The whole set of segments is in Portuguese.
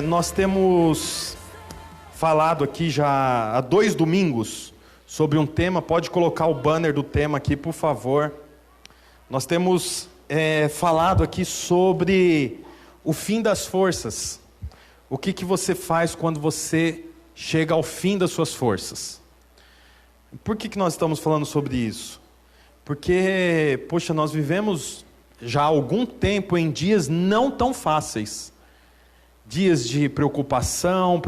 Nós temos falado aqui já há 2 domingos sobre um tema. Pode colocar o banner do tema aqui, por favor. Nós temos falado aqui sobre o fim das forças. O que você faz quando você chega ao fim das suas forças? Por que nós estamos falando sobre isso? Porque, poxa, nós vivemos já há algum tempo em dias não tão fáceis. Dias de preocupação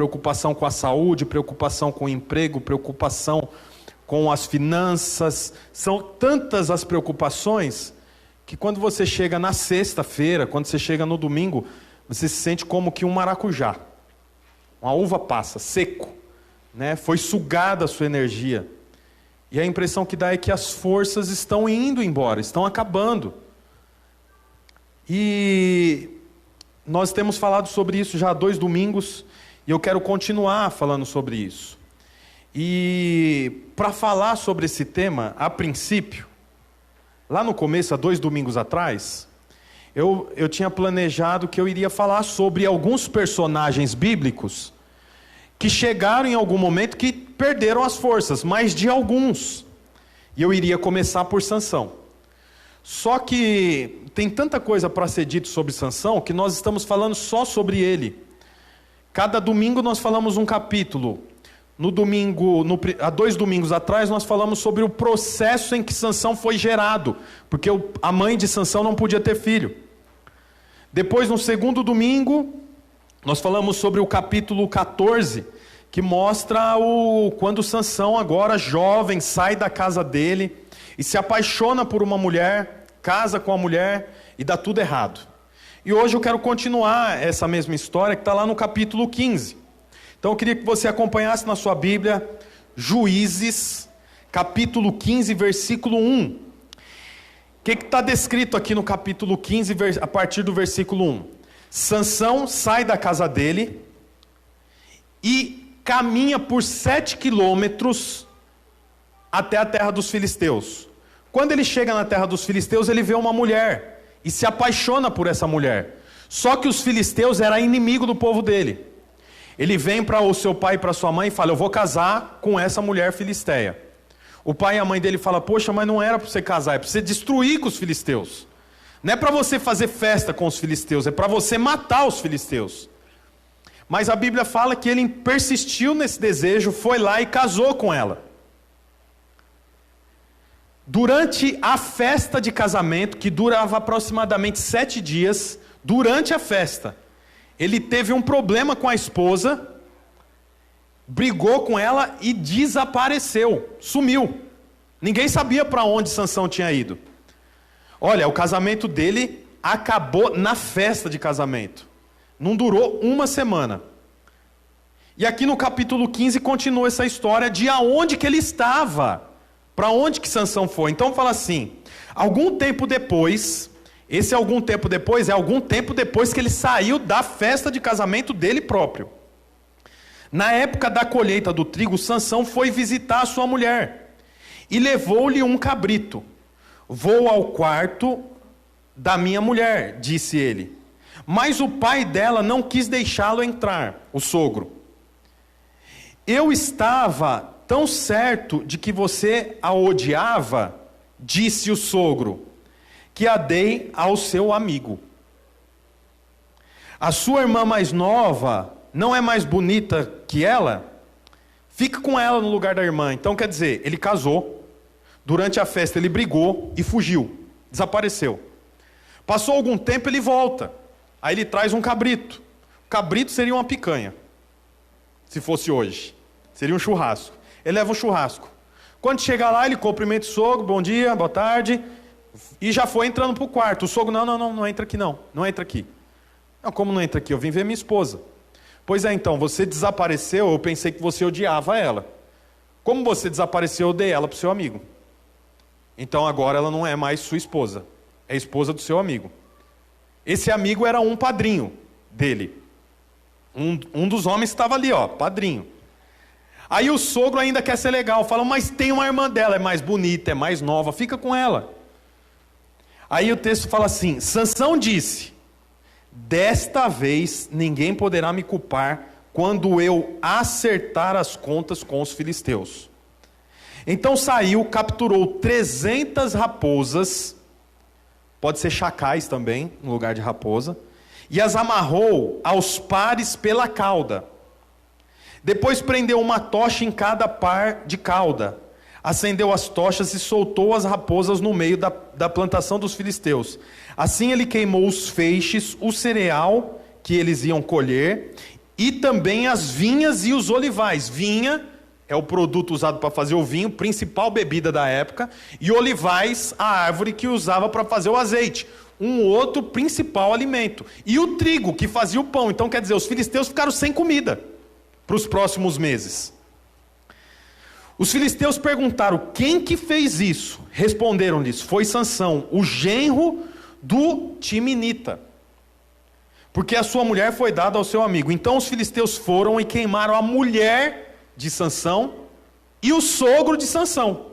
com a saúde, preocupação com o emprego, preocupação com as finanças. São tantas as preocupações que quando você chega na sexta-feira, quando você chega no domingo, você se sente como que um maracujá. Uma uva passa, seco, né? Foi sugada a sua energia. E a impressão que dá é que as forças estão indo embora, estão acabando. E nós temos falado sobre isso já há 2 domingos, e eu quero continuar falando sobre isso. E para falar sobre esse tema, a princípio, lá no começo, há 2 domingos atrás, eu tinha planejado que eu iria falar sobre alguns personagens bíblicos que chegaram em algum momento que perderam as forças, mas de alguns. E eu iria começar por Sansão. Só que tem tanta coisa para ser dito sobre Sansão que nós estamos falando só sobre ele. Cada domingo nós falamos um capítulo. Há 2 domingos atrás nós falamos sobre o processo em que Sansão foi gerado, porque a mãe de Sansão não podia ter filho. Depois, no segundo domingo, nós falamos sobre o capítulo 14, que mostra quando Sansão, agora jovem, sai da casa dele e se apaixona por uma mulher, casa com a mulher e dá tudo errado. E hoje eu quero continuar essa mesma história que está lá no capítulo 15. Então eu queria que você acompanhasse na sua Bíblia, Juízes, capítulo 15, versículo 1. O que está descrito aqui no capítulo 15, a partir do versículo 1? Sansão sai da casa dele e caminha por 7 quilômetros até a terra dos filisteus. Quando ele chega na terra dos filisteus, ele vê uma mulher e se apaixona por essa mulher. Só que os filisteus eram inimigo do povo dele. Ele vem para o seu pai e para sua mãe e fala: eu vou casar com essa mulher filisteia. O pai e a mãe dele falam: poxa, mas não era para você casar, é para você destruir com os filisteus. Não é para você fazer festa com os filisteus, é para você matar os filisteus. Mas a Bíblia fala que ele persistiu nesse desejo, foi lá e casou com ela. Durante a festa de casamento, que durava aproximadamente 7 dias, durante a festa, ele teve um problema com a esposa, brigou com ela e desapareceu, sumiu. Ninguém sabia para onde Sansão tinha ido. Olha, o casamento dele acabou na festa de casamento. Não durou 1 semana. E aqui no capítulo 15 continua essa história de aonde que ele estava. Para onde que Sansão foi? Então fala assim: algum tempo depois, esse algum tempo depois é algum tempo depois que ele saiu da festa de casamento dele próprio. Na época da colheita do trigo, Sansão foi visitar a sua mulher e levou-lhe um cabrito. Vou ao quarto da minha mulher, disse ele. Mas o pai dela não quis deixá-lo entrar, o sogro. Eu estava tão certo de que você a odiava, disse o sogro, que a dei ao seu amigo. A sua irmã mais nova não é mais bonita que ela? Fica com ela no lugar da irmã. Então quer dizer, ele casou, durante a festa ele brigou e fugiu, desapareceu. Passou algum tempo, ele volta. Aí ele traz um cabrito. O cabrito seria uma picanha, se fosse hoje. Seria um churrasco. Ele leva um churrasco. Quando chega lá, ele cumprimenta o sogro: bom dia, boa tarde. E já foi entrando para o quarto. O sogro: não entra aqui não. Não entra aqui. Não, como não entra aqui? Eu vim ver minha esposa. Pois é, então, você desapareceu, eu pensei que você odiava ela. Como você desapareceu, eu dei ela para o seu amigo. Então agora ela não é mais sua esposa. É esposa do seu amigo. Esse amigo era um padrinho dele. Um dos homens estava ali, padrinho. Aí o sogro ainda quer ser legal, fala: mas tem uma irmã dela, é mais bonita, é mais nova, fica com ela. Aí o texto fala assim: Sansão disse: Desta vez ninguém poderá me culpar quando eu acertar as contas com os filisteus. Então saiu, capturou 300 raposas, pode ser chacais também, no lugar de raposa, e as amarrou aos pares pela cauda. Depois prendeu uma tocha em cada par de cauda, acendeu as tochas e soltou as raposas no meio da plantação dos filisteus. Assim ele queimou os feixes, o cereal que eles iam colher, e também as vinhas e os olivais. Vinha é o produto usado para fazer o vinho, principal bebida da época, e olivais, a árvore que usava para fazer o azeite, um outro principal alimento. E o trigo, que fazia o pão. Então, quer dizer, os filisteus ficaram sem comida para os próximos meses. Os filisteus perguntaram: quem que fez isso? Responderam-lhes: foi Sansão, o genro do Timinita, porque a sua mulher foi dada ao seu amigo. Então os filisteus foram e queimaram a mulher de Sansão e o sogro de Sansão.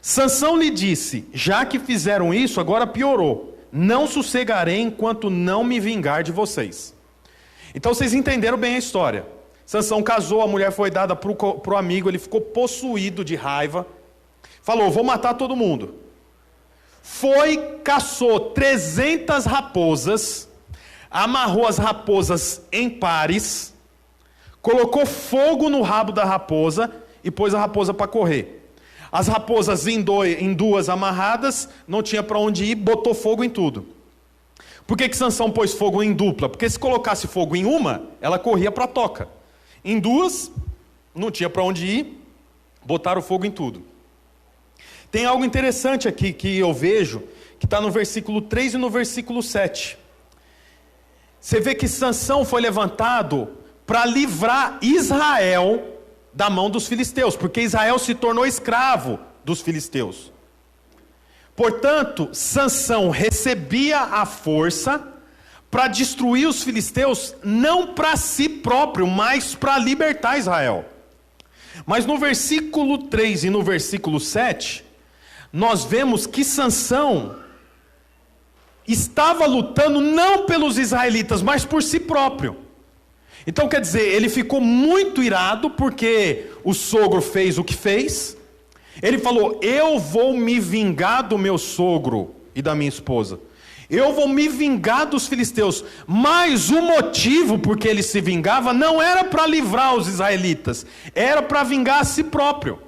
Sansão lhe disse: já que fizeram isso, agora piorou. Não sossegarei enquanto não me vingar de vocês. Então vocês entenderam bem a história. Sansão casou, a mulher foi dada para o amigo, ele ficou possuído de raiva, falou: vou matar todo mundo. Foi, caçou 300 raposas, amarrou as raposas em pares, colocou fogo no rabo da raposa e pôs a raposa para correr. As raposas em duas amarradas, não tinha para onde ir, botou fogo em tudo. Por que Sansão pôs fogo em dupla? Porque se colocasse fogo em uma, ela corria para a toca. Em duas, não tinha para onde ir, botaram fogo em tudo. Tem algo interessante aqui que eu vejo, que está no versículo 3 e no versículo 7. Você vê que Sansão foi levantado para livrar Israel da mão dos filisteus, porque Israel se tornou escravo dos filisteus. Portanto, Sansão recebia a força para destruir os filisteus, não para si próprio, mas para libertar Israel. Mas no versículo 3 e no versículo 7, nós vemos que Sansão estava lutando não pelos israelitas, mas por si próprio. Então quer dizer, ele ficou muito irado porque o sogro fez o que fez. Ele falou: eu vou me vingar do meu sogro e da minha esposa. Eu vou me vingar dos filisteus. Mas o motivo por que ele se vingava não era para livrar os israelitas, era para vingar a si próprio.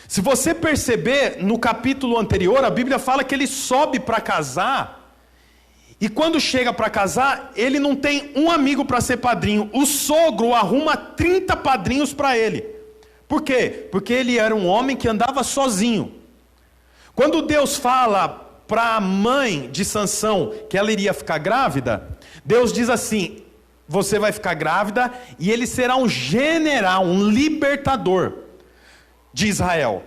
Se você perceber, no capítulo anterior, a Bíblia fala que ele sobe para casar, e quando chega para casar, ele não tem um amigo para ser padrinho. O sogro arruma 30 padrinhos para ele. Por quê? Porque ele era um homem que andava sozinho. Quando Deus fala para a mãe de Sansão que ela iria ficar grávida, Deus diz assim: você vai ficar grávida e ele será um general, um libertador de Israel.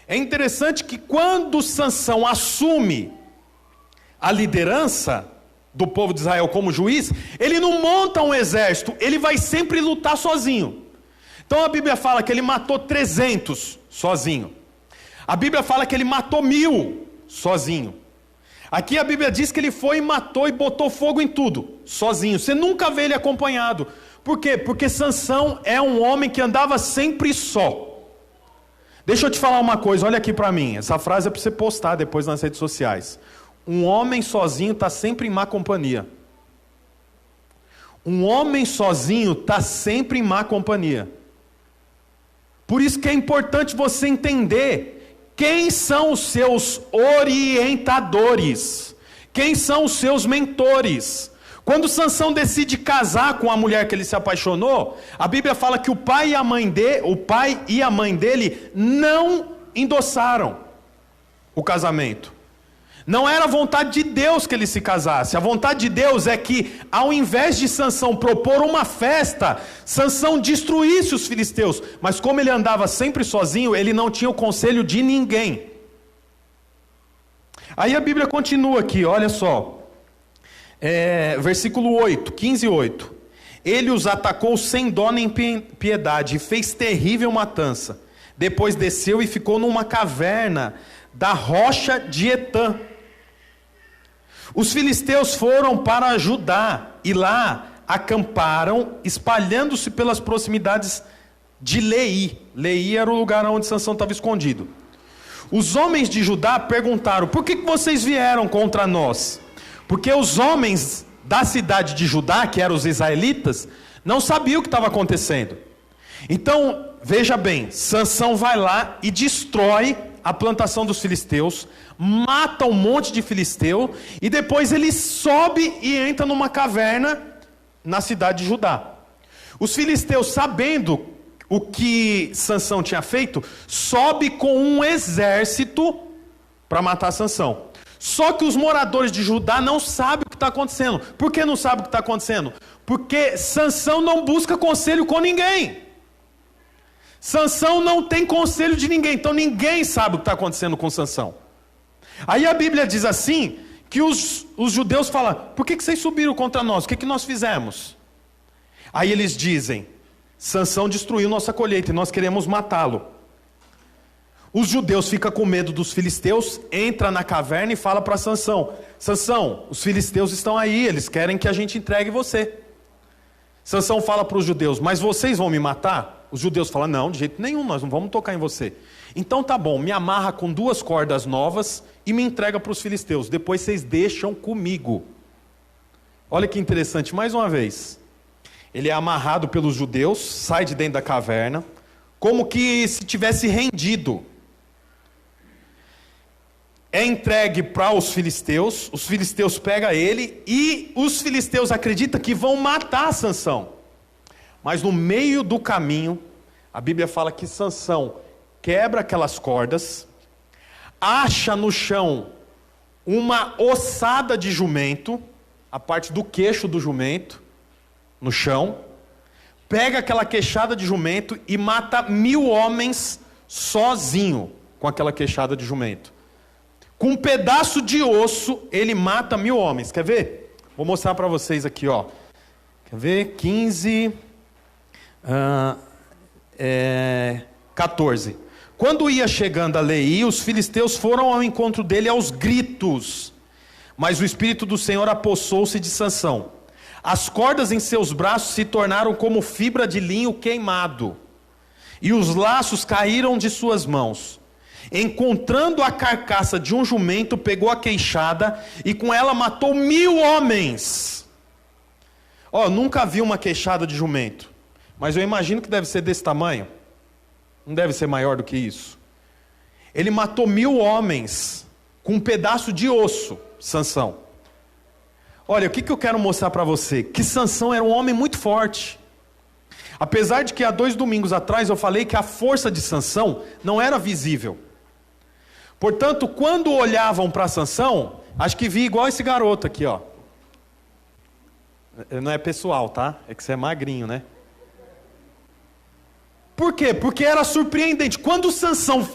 É interessante que quando Sansão assume a liderança do povo de Israel como juiz, ele não monta um exército, ele vai sempre lutar sozinho. Então a Bíblia fala que ele matou 300 sozinho. A Bíblia fala que ele matou 1000 sozinho. Aqui a Bíblia diz que ele foi e matou e botou fogo em tudo, sozinho. Você nunca vê ele acompanhado. Por quê? Porque Sansão é um homem que andava sempre só. Deixa eu te falar uma coisa, olha aqui para mim. Essa frase é para você postar depois nas redes sociais. Um homem sozinho está sempre em má companhia. Um homem sozinho está sempre em má companhia. Por isso que é importante você entender quem são os seus orientadores, quem são os seus mentores. Quando Sansão decide casar com a mulher que ele se apaixonou, a Bíblia fala que o pai e a mãe dele não endossaram o casamento. Não era a vontade de Deus que ele se casasse. A vontade de Deus é que, ao invés de Sansão propor uma festa, Sansão destruísse os filisteus. Mas como ele andava sempre sozinho, ele não tinha o conselho de ninguém. Aí a Bíblia continua aqui, olha só. Versículo 8, 15:8. Ele os atacou sem dó nem piedade e fez terrível matança. Depois desceu e ficou numa caverna da rocha de Etã. Os filisteus foram para Judá e lá acamparam, espalhando-se pelas proximidades de Leí. Leí era o lugar onde Sansão estava escondido. Os homens de Judá perguntaram: por que vocês vieram contra nós? Porque os homens da cidade de Judá, que eram os israelitas, não sabiam o que estava acontecendo. Então, veja bem, Sansão vai lá e destrói a plantação dos filisteus, mata um monte de filisteu, e depois ele sobe e entra numa caverna na cidade de Judá. Os filisteus, sabendo o que Sansão tinha feito, sobe com um exército para matar Sansão. Só que os moradores de Judá não sabem o que está acontecendo. Por que não sabem o que está acontecendo? Porque Sansão não busca conselho com ninguém. Sansão não tem conselho de ninguém, então ninguém sabe o que está acontecendo com Sansão. Aí a Bíblia diz assim, que os judeus falam: por que vocês subiram contra nós? O que nós fizemos? Aí eles dizem: Sansão destruiu nossa colheita e nós queremos matá-lo. Os judeus ficam com medo dos filisteus, entra na caverna e fala para Sansão: Sansão, os filisteus estão aí, eles querem que a gente entregue você. Sansão fala para os judeus: mas vocês vão me matar? Os judeus falam: não, de jeito nenhum, nós não vamos tocar em você. Então tá bom, me amarra com 2 cordas novas e me entrega para os filisteus, depois vocês deixam comigo. Olha que interessante, mais uma vez. Ele é amarrado pelos judeus, sai de dentro da caverna, como que se tivesse rendido. É entregue para os filisteus pegam ele, e os filisteus acreditam que vão matar Sansão. Mas no meio do caminho, a Bíblia fala que Sansão quebra aquelas cordas, acha no chão uma ossada de jumento, a parte do queixo do jumento, no chão, pega aquela queixada de jumento e mata 1000 homens sozinho com aquela queixada de jumento. Com um pedaço de osso, ele mata 1000 homens. Quer ver? Vou mostrar para vocês aqui, ó. Quer ver? 15... 14. Quando ia chegando a Leí, os filisteus foram ao encontro dele aos gritos, mas o Espírito do Senhor apossou-se de Sansão. As cordas em seus braços se tornaram como fibra de linho queimado, e os laços caíram de suas mãos. Encontrando a carcaça de um jumento, pegou a queixada e com ela matou 1000 homens. Nunca vi uma queixada de jumento, mas eu imagino que deve ser desse tamanho. Não deve ser maior do que isso. Ele matou 1000 homens com um pedaço de osso, Sansão. Olha, o que eu quero mostrar para você? Que Sansão era um homem muito forte. Apesar de que há 2 domingos atrás eu falei que a força de Sansão não era visível. Portanto, quando olhavam para Sansão, acho que via igual esse garoto aqui, ó. Não é pessoal, tá? É que você é magrinho, né? Por quê? Porque era surpreendente. Quando Sansão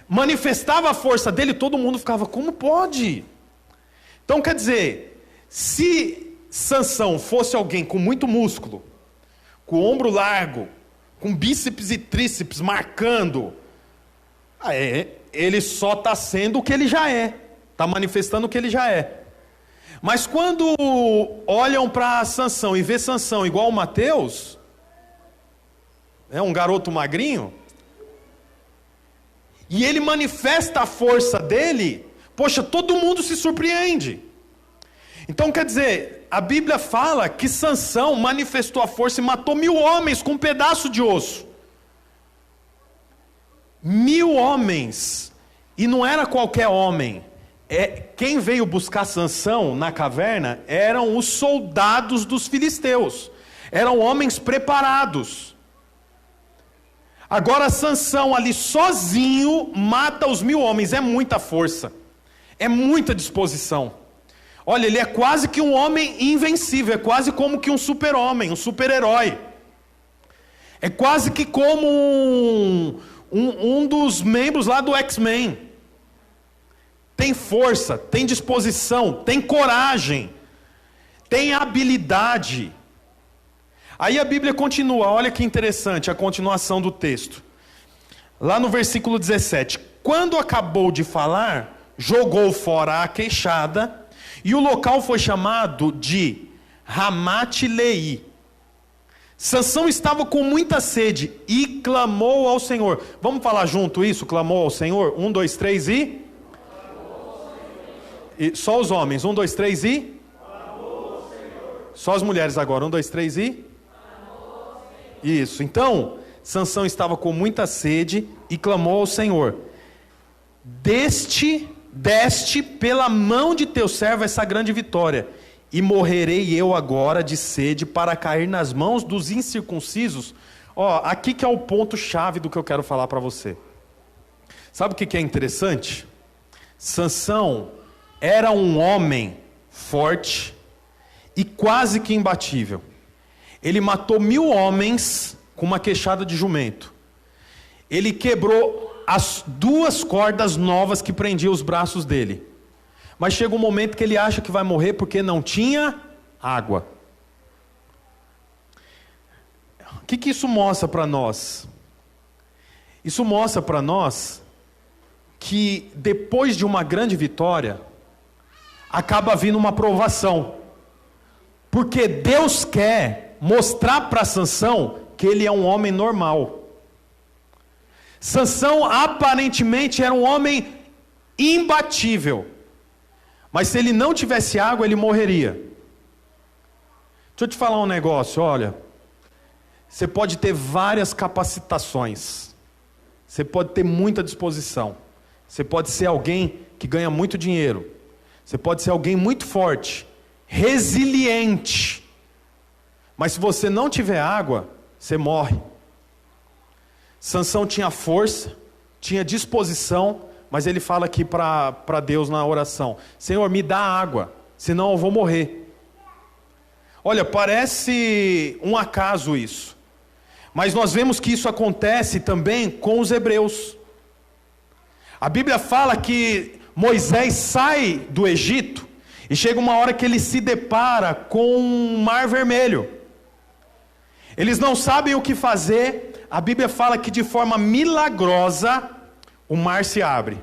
manifestava a força dele, todo mundo ficava: como pode? Então quer dizer, se Sansão fosse alguém com muito músculo, com o ombro largo, com bíceps e tríceps marcando, ele só está sendo o que ele já é, está manifestando o que ele já é. Mas quando olham para Sansão e vê Sansão igual o Mateus, um garoto magrinho, e ele manifesta a força dele, poxa, todo mundo se surpreende. Então quer dizer, a Bíblia fala que Sansão manifestou a força e matou 1000 homens com um pedaço de osso. 1000 homens, e não era qualquer homem. Quem veio buscar Sansão na caverna eram os soldados dos filisteus, eram homens preparados. Agora Sansão ali sozinho mata os 1000 homens, é muita força, é muita disposição. Olha, ele é quase que um homem invencível, é quase como que um super-homem, um super-herói. É quase que como um dos membros lá do X-Men. Tem força, tem disposição, tem coragem, tem habilidade. Aí a Bíblia continua, olha que interessante a continuação do texto. Lá no versículo 17. Quando acabou de falar, jogou fora a queixada, E o local foi chamado de Ramate-Leí. Sansão estava com muita sede e clamou ao Senhor. Vamos falar junto isso? Clamou ao Senhor? 1, 2, 3 e só os homens. 1, 2, 3 e só as mulheres agora. 1, 2, 3 e isso. Então, Sansão estava com muita sede e clamou ao Senhor: deste pela mão de teu servo essa grande vitória, e morrerei eu agora de sede para cair nas mãos dos incircuncisos. Aqui que é o ponto chave do que eu quero falar para você. Sabe o que é interessante? Sansão era um homem forte e quase que imbatível. Ele matou 1000 homens com uma queixada de jumento. Ele quebrou as 2 cordas novas que prendiam os braços dele. Mas chega um momento que ele acha que vai morrer porque não tinha água. O que isso mostra para nós? Isso mostra para nós que depois de uma grande vitória, acaba vindo uma provação. Porque Deus quer mostrar para Sansão que ele é um homem normal. Sansão aparentemente era um homem imbatível. Mas se ele não tivesse água, ele morreria. Deixa eu te falar um negócio, olha. Você pode ter várias capacitações. Você pode ter muita disposição. Você pode ser alguém que ganha muito dinheiro. Você pode ser alguém muito forte, resiliente. Mas se você não tiver água, você morre. Sansão tinha força, tinha disposição, mas ele fala aqui para Deus na oração: Senhor, me dá água, senão eu vou morrer. Olha, parece um acaso isso, mas nós vemos que isso acontece também com os hebreus. A Bíblia fala que Moisés sai do Egito e chega uma hora que ele se depara com um mar vermelho. Eles não sabem o que fazer. A Bíblia fala que de forma milagrosa o mar se abre.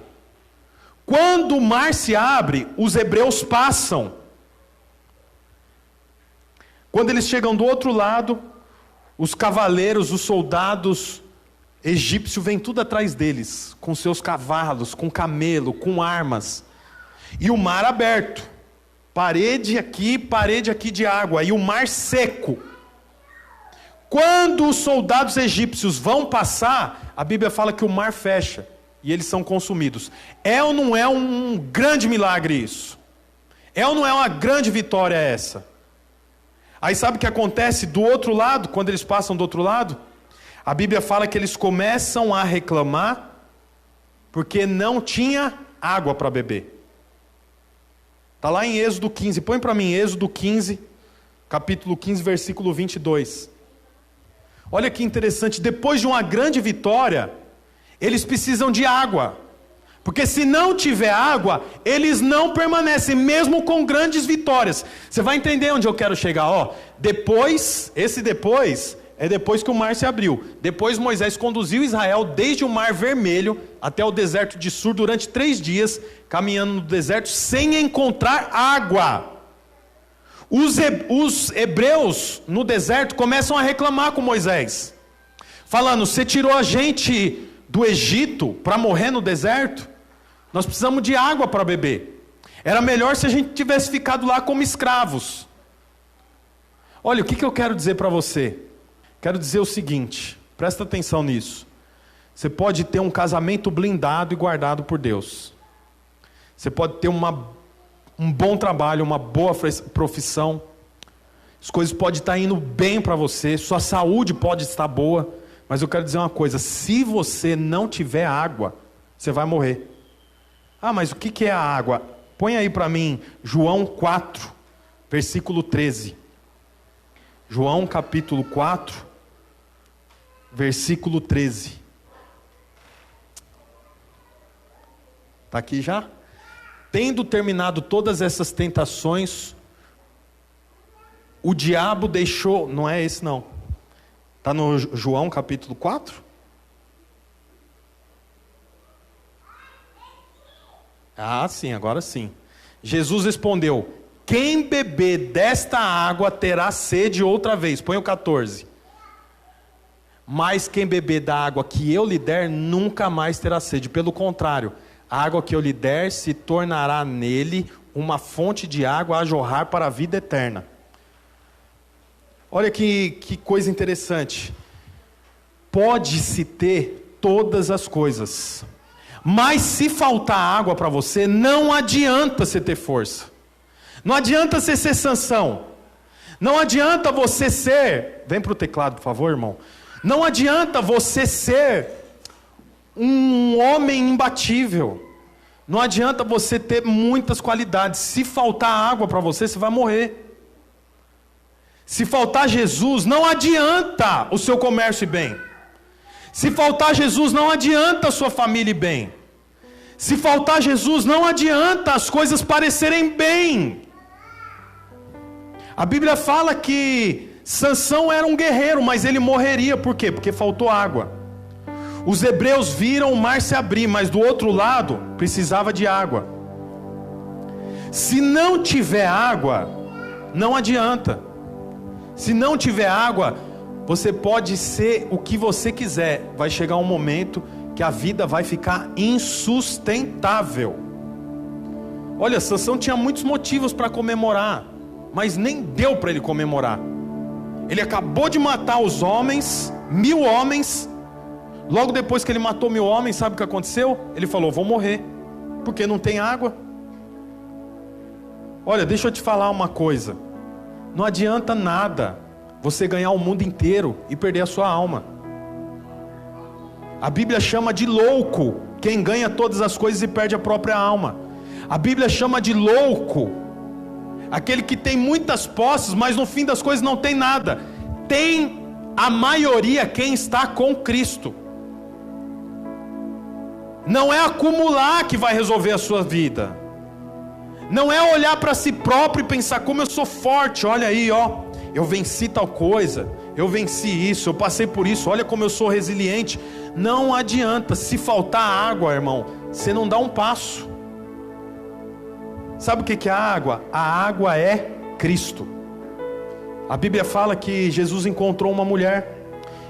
Quando o mar se abre, os hebreus passam. Quando eles chegam do outro lado, os cavaleiros, os soldados egípcios vêm tudo atrás deles, com seus cavalos, com camelo, com armas. E o mar aberto. Parede aqui de água. E o mar seco. Quando os soldados egípcios vão passar, a Bíblia fala que o mar fecha e eles são consumidos. É ou não é um grande milagre isso? É ou não é uma grande vitória essa? Aí sabe o que acontece do outro lado, quando eles passam do outro lado? A Bíblia fala que eles começam a reclamar porque não tinha água para beber. Está lá em Êxodo 15, põe para mim Êxodo 15, capítulo 15, versículo 22. Olha que interessante, depois de uma grande vitória, eles precisam de água. Porque se não tiver água, eles não permanecem, mesmo com grandes vitórias. Você vai entender onde eu quero chegar, Depois é depois que o mar se abriu. Depois Moisés conduziu Israel desde o Mar Vermelho até o deserto de Sur durante 3 dias, caminhando no deserto sem encontrar água. Os hebreus no deserto começam a reclamar com Moisés, falando: você tirou a gente do Egito para morrer no deserto? Nós precisamos de água para beber. Era melhor se a gente tivesse ficado lá como escravos. Olha, o que eu quero dizer para você? Quero dizer o seguinte, presta atenção nisso. Você pode ter um casamento blindado e guardado por Deus. Você pode ter um bom trabalho, uma boa profissão. As coisas podem estar indo bem para você, sua saúde pode estar boa. Mas eu quero dizer uma coisa: se você não tiver água, você vai morrer. Ah, mas o que é a água? Põe aí para mim, João 4, versículo 13. João capítulo 4, versículo 13. Está aqui já? Tendo terminado todas essas tentações, o diabo deixou... Não é esse não. Está no João capítulo 4? Ah, sim, agora sim. Jesus respondeu: quem beber desta água terá sede outra vez. Põe o 14. Mas quem beber da água que eu lhe der, nunca mais terá sede. Pelo contrário, a água que eu lhe der se tornará nele uma fonte de água a jorrar para a vida eterna. Olha que coisa interessante. Pode-se ter todas as coisas, mas se faltar água para você, não adianta você ter força. Não adianta você ser Sansão. Não adianta você ser... Vem para o teclado, por favor, irmão. Não adianta você ser um homem imbatível. Não adianta você ter muitas qualidades. Se faltar água para você, você vai morrer. Se faltar Jesus, não adianta o seu comércio ir bem. Se faltar Jesus, não adianta a sua família ir bem. Se faltar Jesus, não adianta as coisas parecerem bem. A Bíblia fala que Sansão era um guerreiro, mas ele morreria. Por quê? Porque faltou água. Os hebreus viram o mar se abrir, mas do outro lado precisava de água. Se não tiver água, não adianta. Se não tiver água, você pode ser o que você quiser. Vai chegar um momento que a vida vai ficar insustentável. Olha, Sansão tinha muitos motivos para comemorar, mas nem deu para ele comemorar. Ele acabou de matar os homens, 1000 homens. Logo depois que ele matou 1000 homens, sabe o que aconteceu? Ele falou: vou morrer, porque não tem água. Olha, deixa eu te falar uma coisa. Não adianta nada você ganhar o mundo inteiro e perder a sua alma. A Bíblia chama de louco quem ganha todas as coisas e perde a própria alma. A Bíblia chama de louco aquele que tem muitas posses, mas no fim das coisas não tem nada. Tem a maioria quem está com Cristo. Não é acumular que vai resolver a sua vida. Não é olhar para si próprio e pensar: como eu sou forte, olha aí, ó, eu venci tal coisa, eu venci isso, eu passei por isso, olha como eu sou resiliente. Não adianta. Se faltar água, irmão, você não dá um passo. Sabe o que é a água? A água é Cristo. A Bíblia fala que Jesus encontrou uma mulher,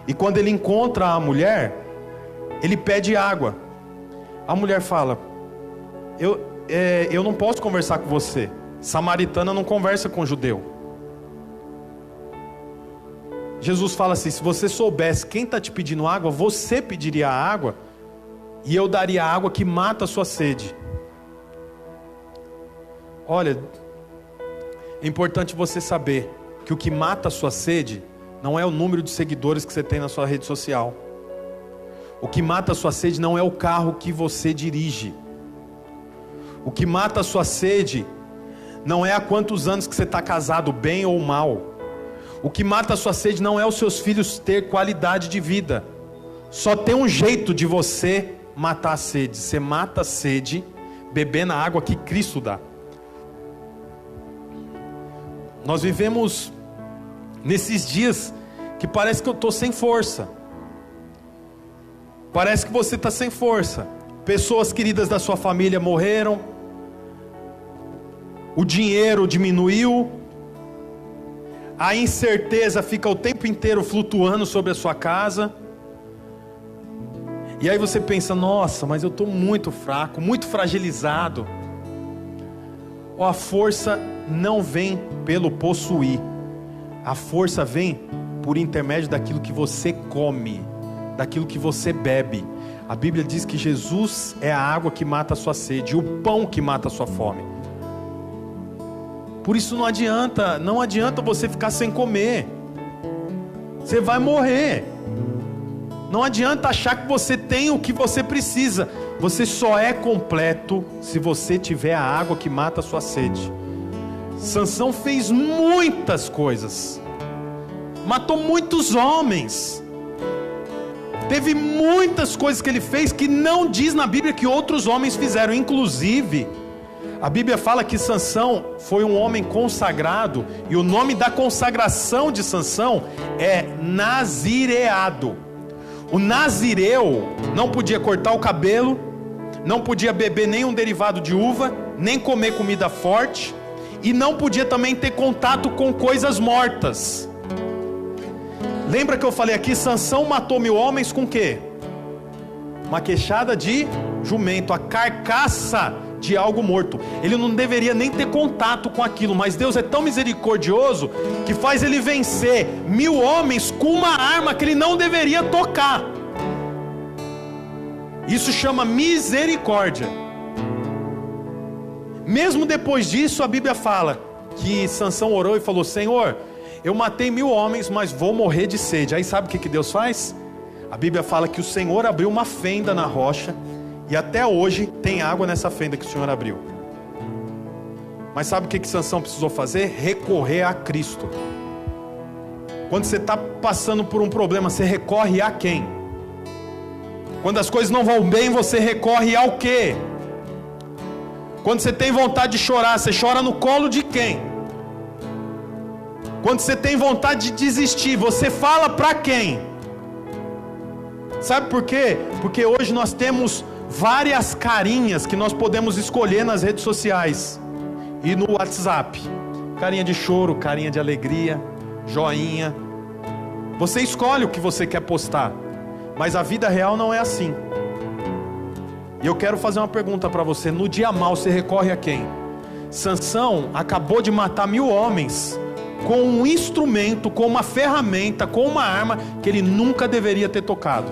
e quando ele encontra a mulher, ele pede água. A mulher fala: eu não posso conversar com você. Samaritana não conversa com judeu. Jesus fala assim: se você soubesse quem está te pedindo água, você pediria a água, e eu daria a água que mata a sua sede. Olha, é importante você saber que o que mata a sua sede não é o número de seguidores que você tem na sua rede social. O que mata a sua sede não é o carro que você dirige. O que mata a sua sede não é há quantos anos que você está casado, bem ou mal. O que mata a sua sede não é os seus filhos ter qualidade de vida. Só tem um jeito de você matar a sede. Você mata a sede bebendo a água que Cristo dá. Nós vivemos nesses dias que parece que eu estou sem força. Parece que você está sem força. Pessoas queridas da sua família morreram. O dinheiro diminuiu. A incerteza fica o tempo inteiro flutuando sobre a sua casa. E aí você pensa: nossa, mas eu estou muito fraco, muito fragilizado. A força não vem pelo possuir. A força vem por intermédio daquilo que você come, daquilo que você bebe. A Bíblia diz que Jesus é a água que mata a sua sede, o pão que mata a sua fome. Por isso não adianta você ficar sem comer. Você vai morrer. Não adianta achar que você tem o que você precisa. Você só é completo se você tiver a água que mata a sua sede. Sansão fez muitas coisas. Matou muitos homens. Teve muitas coisas que ele fez que não diz na Bíblia que outros homens fizeram. Inclusive, a Bíblia fala que Sansão foi um homem consagrado, e o nome da consagração de Sansão é nazireado. O nazireu não podia cortar o cabelo, não podia beber nenhum derivado de uva, nem comer comida forte, e não podia também ter contato com coisas mortas. Lembra que eu falei aqui, Sansão matou 1000 homens com o quê? Uma queixada de jumento, a carcaça de algo morto. Ele não deveria nem ter contato com aquilo, mas Deus é tão misericordioso que faz ele vencer 1000 homens com uma arma que ele não deveria tocar. Isso chama misericórdia. Mesmo depois disso, a Bíblia fala que Sansão orou e falou: Senhor, eu matei 1000 homens, mas vou morrer de sede. Aí sabe o que Deus faz? A Bíblia fala que o Senhor abriu uma fenda na rocha, e até hoje tem água nessa fenda que o Senhor abriu. Mas sabe o que Sansão precisou fazer? Recorrer a Cristo. Quando você está passando por um problema, você recorre a quem? Quando as coisas não vão bem, você recorre ao quê? Quando você tem vontade de chorar, você chora no colo de quem? Quando você tem vontade de desistir, você fala para quem? Sabe por quê? Porque hoje nós temos várias carinhas que nós podemos escolher nas redes sociais e no WhatsApp. Carinha de choro, carinha de alegria, joinha. Você escolhe o que você quer postar, mas a vida real não é assim. E eu quero fazer uma pergunta para você: no dia mau você recorre a quem? Sansão acabou de matar 1000 homens com um instrumento, com uma ferramenta, com uma arma que ele nunca deveria ter tocado.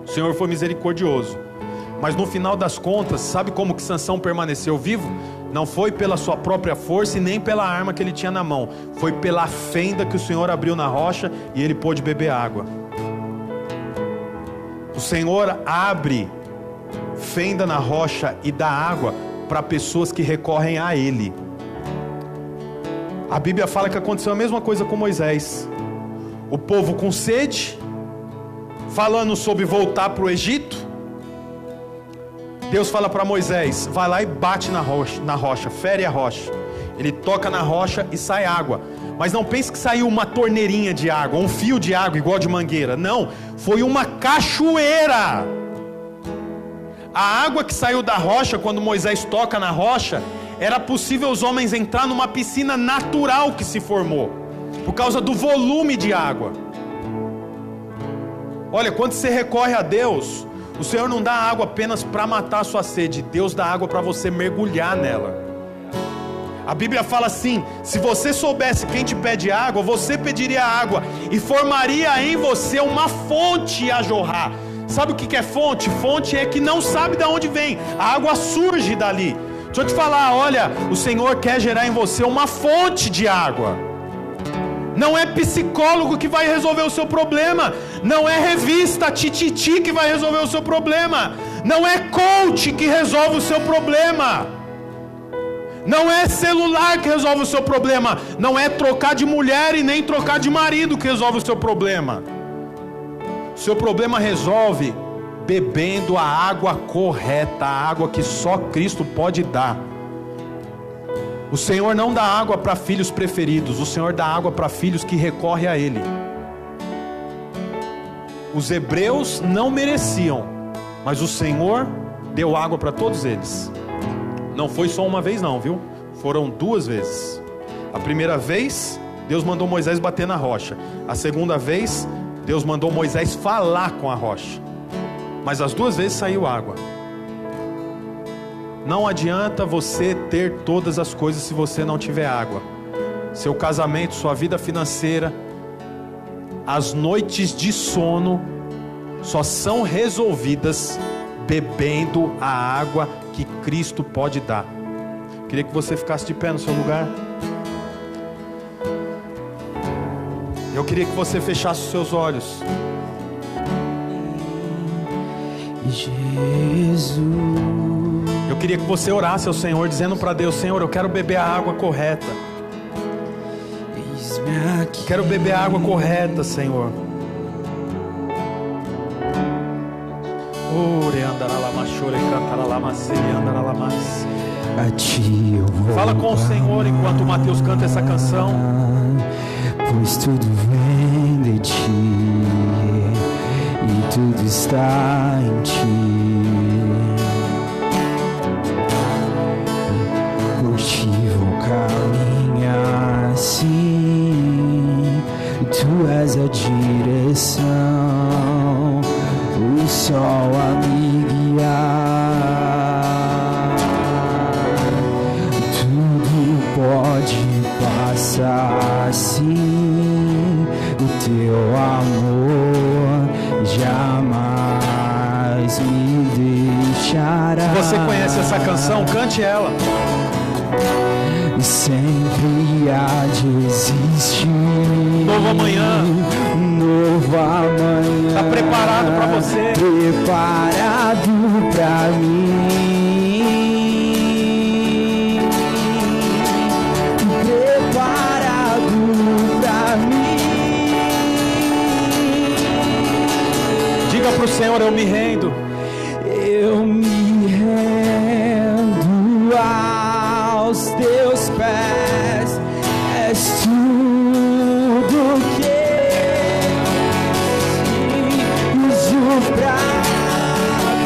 O Senhor foi misericordioso, mas no final das contas, sabe como que Sansão permaneceu vivo? Não foi pela sua própria força e nem pela arma que ele tinha na mão, foi pela fenda que o Senhor abriu na rocha e ele pôde beber água. O Senhor abre fenda na rocha e dá água para pessoas que recorrem a Ele. A Bíblia fala que aconteceu a mesma coisa com Moisés. O povo com sede, falando sobre voltar para o Egito. Deus fala para Moisés: vai lá e bate na rocha, fere a rocha. Ele toca na rocha e sai água. Mas não pense que saiu uma torneirinha de água, um fio de água igual de mangueira. Não, foi uma cachoeira. A água que saiu da rocha, quando Moisés toca na rocha, era possível os homens entrar numa piscina natural que se formou, por causa do volume de água. Olha, quando você recorre a Deus, o Senhor não dá água apenas para matar a sua sede, Deus dá água para você mergulhar nela. A Bíblia fala assim: se você soubesse quem te pede água, você pediria água, e formaria em você uma fonte a jorrar. Sabe o que é fonte? Fonte é que não sabe de onde vem, a água surge dali. Deixa eu te falar, olha, o Senhor quer gerar em você uma fonte de água. Não é psicólogo que vai resolver o seu problema, não é revista tititi que vai resolver o seu problema, não é coach que resolve o seu problema, não é celular que resolve o seu problema, não é trocar de mulher e nem trocar de marido que resolve o seu problema. O seu problema resolve bebendo a água correta, a água que só Cristo pode dar. O Senhor não dá água para filhos preferidos, o Senhor dá água para filhos que recorrem a Ele. Os hebreus não mereciam, mas o Senhor deu água para todos eles. Não foi só uma vez não, viu? Foram 2 vezes. A primeira vez, Deus mandou Moisés bater na rocha. A segunda vez, Deus mandou Moisés falar com a rocha. Mas as 2 vezes saiu água. Não adianta você ter todas as coisas se você não tiver água. Seu casamento, sua vida financeira, as noites de sono só são resolvidas bebendo a água que Cristo pode dar. Queria que você ficasse de pé no seu lugar. Eu queria que você fechasse os seus olhos. Jesus, eu queria que você orasse ao Senhor, dizendo para Deus: Senhor, eu quero beber a água correta. Quero beber a água correta, Senhor. A ti eu vou. Fala com o Senhor enquanto o Mateus canta essa canção. Pois tudo vem de ti e tudo está em ti. és a direção, o sol a me guiar. Tudo pode passar, sim, o teu amor jamais me deixará. Se você conhece essa canção, cante ela. E sempre há de existir Novo amanhã. Novo amanhã. Está preparado para você? Preparado para mim. Preparado para mim. Diga para o Senhor: eu me rendo. Eu me rendo aos teus pés, és tudo que preciso pra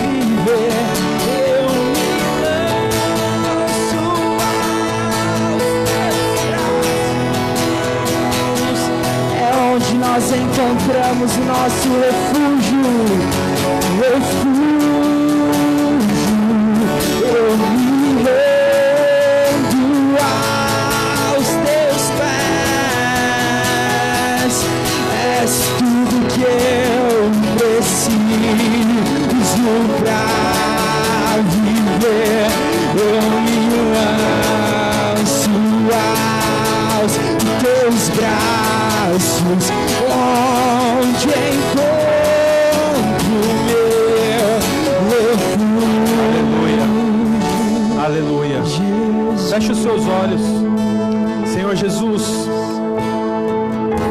viver. Eu me lanço aos teus braços, é onde nós encontramos o nosso refúgio. Eu me rendo aos teus pés, és tudo que eu preciso pra viver. Eu me lanço aos teus braços, onde encontro meu refúgio. Aleluia. Feche os seus olhos. Senhor Jesus,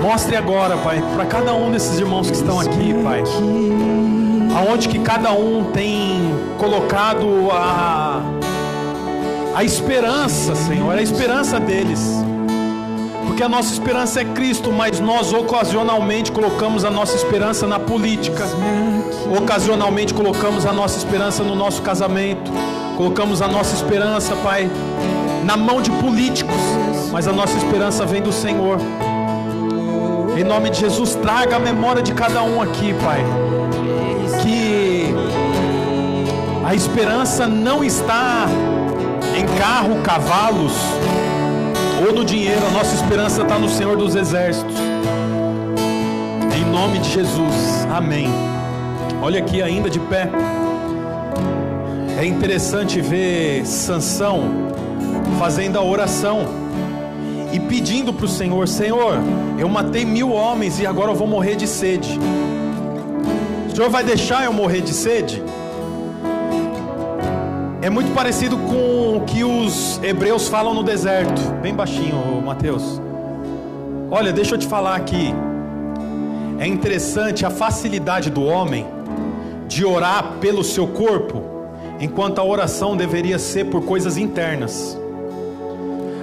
mostre agora, Pai, para cada um desses irmãos que estão aqui, Pai, aonde que cada um tem colocado a esperança, Senhor, a esperança deles. Porque a nossa esperança é Cristo, mas nós ocasionalmente colocamos a nossa esperança na política, ocasionalmente colocamos a nossa esperança no nosso casamento, colocamos a nossa esperança, Pai, na mão de políticos, mas a nossa esperança vem do Senhor. Em nome de Jesus, traga a memória de cada um aqui, Pai, que a esperança não está em carro, cavalos ou no dinheiro. A nossa esperança está no Senhor dos Exércitos. Em nome de Jesus, amém. Olha aqui ainda de pé. É interessante ver Sansão fazendo a oração e pedindo para o Senhor: Senhor, eu matei 1000 homens e agora eu vou morrer de sede. O Senhor vai deixar eu morrer de sede? É muito parecido com o que os hebreus falam no deserto. Bem baixinho, Mateus. Olha, deixa eu te falar aqui. É interessante a facilidade do homem de orar pelo seu corpo, enquanto a oração deveria ser por coisas internas.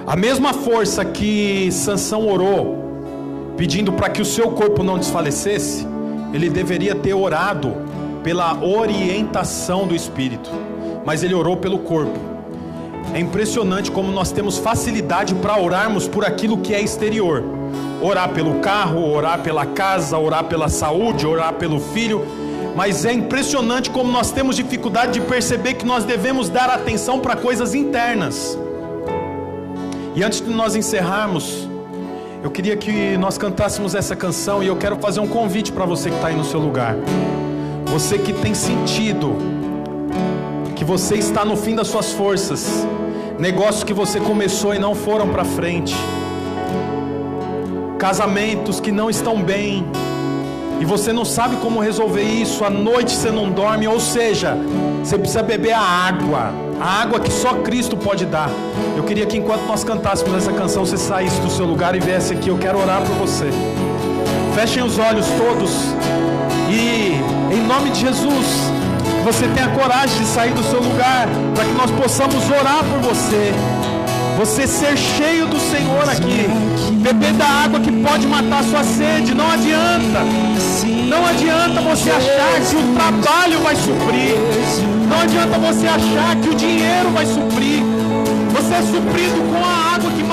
A mesma força que Sansão orou, pedindo para que o seu corpo não desfalecesse, ele deveria ter orado pela orientação do Espírito, mas ele orou pelo corpo. É impressionante como nós temos facilidade para orarmos por aquilo que é exterior. Orar pelo carro, orar pela casa, orar pela saúde, orar pelo filho. Mas é impressionante como nós temos dificuldade de perceber que nós devemos dar atenção para coisas internas. E antes de nós encerrarmos, eu queria que nós cantássemos essa canção. E eu quero fazer um convite para você que está aí no seu lugar. Você que tem sentido que você está no fim das suas forças, negócios que você começou e não foram para frente, casamentos que não estão bem, e você não sabe como resolver isso, à noite você não dorme, ou seja, você precisa beber a água que só Cristo pode dar. Eu queria que enquanto nós cantássemos essa canção, você saísse do seu lugar e viesse aqui. Eu quero orar por você. Fechem os olhos todos e, em nome de Jesus, você tenha coragem de sair do seu lugar, para que nós possamos orar por você. Você ser cheio do Senhor aqui, beber da água que pode matar a sua sede. Não adianta você achar que o trabalho vai suprir, não adianta você achar que o dinheiro vai suprir. Você é suprido com a água que